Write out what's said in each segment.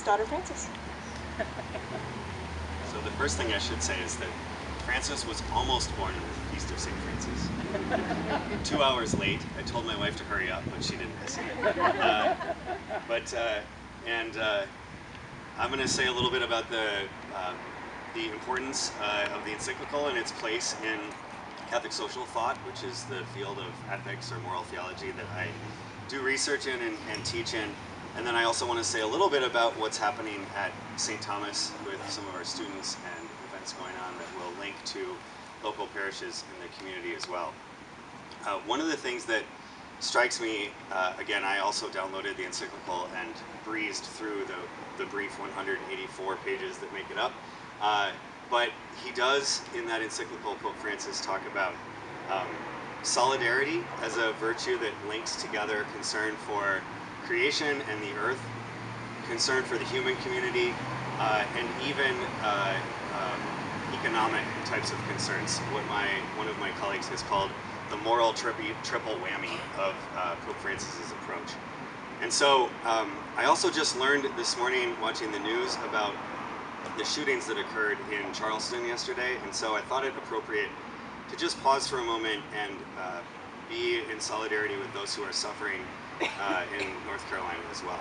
daughter, Frances. So the first thing I should say is that Frances was almost born on the Feast of St. Francis. 2 hours late. I told my wife to hurry up, but she didn't listen. I'm going to say a little bit about the importance of the encyclical and its place in Catholic social thought, which is the field of ethics or moral theology that I do research in and teach in. And then I also want to say a little bit about what's happening at St. Thomas with some of our students and events going on that will link to local parishes in the community as well. One of the things that strikes me, again, I also downloaded the encyclical and breezed through the brief 184 pages that make it up. But he does, in that encyclical, Pope Francis, talk about solidarity as a virtue that links together concern for creation and the earth, concern for the human community, and even economic types of concerns, what one of my colleagues has called the moral triple whammy of Pope Francis's approach. And so I also just learned this morning watching the news about the shootings that occurred in Charleston yesterday, and so I thought it appropriate to just pause for a moment and be in solidarity with those who are suffering in North Carolina as well.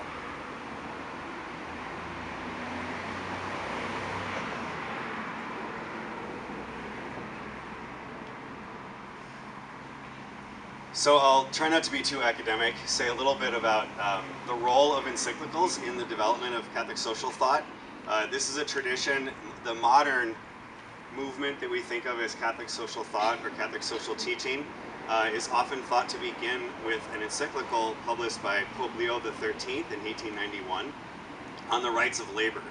So I'll try not to be too academic, say a little bit about the role of encyclicals in the development of Catholic social thought. This is a tradition, the modern movement that we think of as Catholic social thought or Catholic social teaching is often thought to begin with an encyclical published by Pope Leo XIII in 1891 on the rights of labor.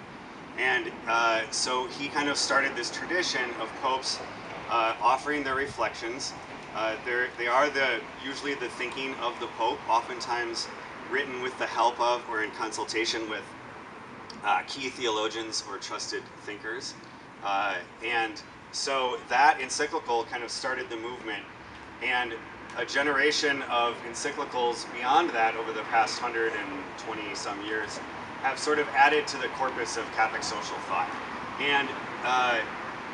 And so he kind of started this tradition of popes offering their reflections. They are usually the thinking of the Pope, oftentimes written with the help of or in consultation with key theologians or trusted thinkers. And so that encyclical kind of started the movement, and a generation of encyclicals beyond that over the past 120 some years have sort of added to the corpus of Catholic social thought. And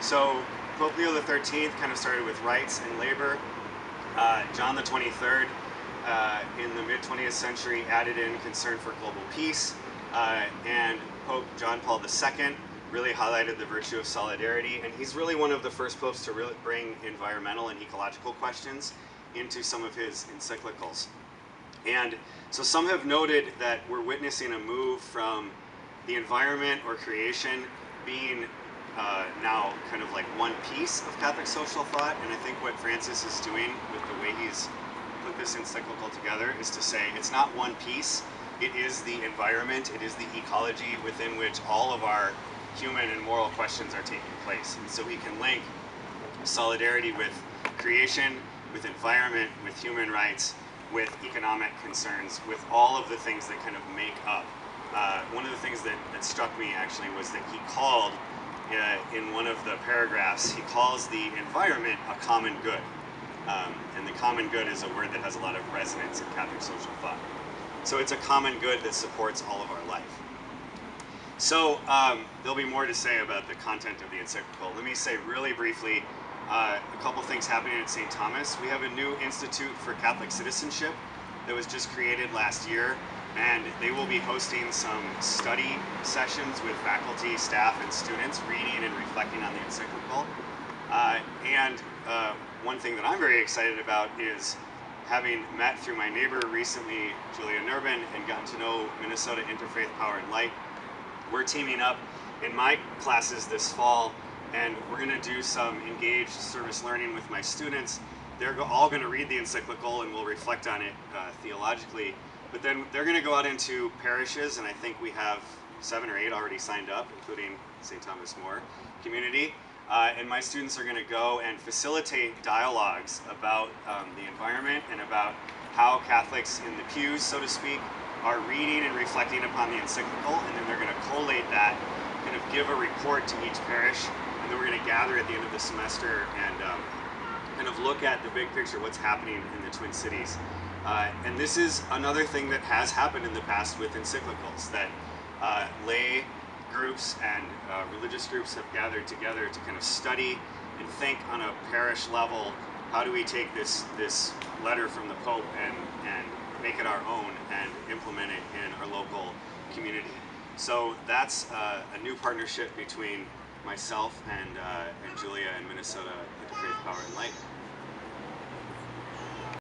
so Pope Leo XIII kind of started with rights and labor. John the 23rd in the mid-20th century added in concern for global peace, and Pope John Paul II really highlighted the virtue of solidarity, and he's really one of the first popes to really bring environmental and ecological questions into some of his encyclicals. And so some have noted that we're witnessing a move from the environment or creation being now kind of like one piece of Catholic social thought, and I think what Francis is doing with the way he's put this encyclical together is to say it's not one piece, it is the environment, it is the ecology within which all of our human and moral questions are taking place. And so we can link solidarity with creation, with environment, with human rights, with economic concerns, with all of the things that kind of make up. One of the things that struck me actually was that he called, in one of the paragraphs, he calls the environment a common good. And the common good is a word that has a lot of resonance in Catholic social thought. So it's a common good that supports all of our life. So there'll be more to say about the content of the encyclical. Let me say really briefly a couple things happening at St. Thomas. We have a new Institute for Catholic Citizenship that was just created last year, and they will be hosting some study sessions with faculty, staff, and students, reading and reflecting on the encyclical. One thing that I'm very excited about is having met through my neighbor recently, Julia Nurbin, and gotten to know Minnesota Interfaith Power and Light. We're teaming up in my classes this fall, and we're going to do some engaged service learning with my students. They're all going to read the encyclical and we'll reflect on it theologically. But then they're going to go out into parishes, and I think we have 7 or 8 already signed up, including St. Thomas More community. And my students are going to go and facilitate dialogues about the environment and about how Catholics in the pews, so to speak, are reading and reflecting upon the encyclical, and then they're going to collate that, kind of give a report to each parish, and then we're going to gather at the end of the semester and kind of look at the big picture, what's happening in the Twin Cities. And this is another thing that has happened in the past with encyclicals, that lay groups and religious groups have gathered together to kind of study and think on a parish level, how do we take this letter from the Pope and make it our own and implement it in our local community. So that's a new partnership between myself and Julia in Minnesota at the Faith, Power, and Light.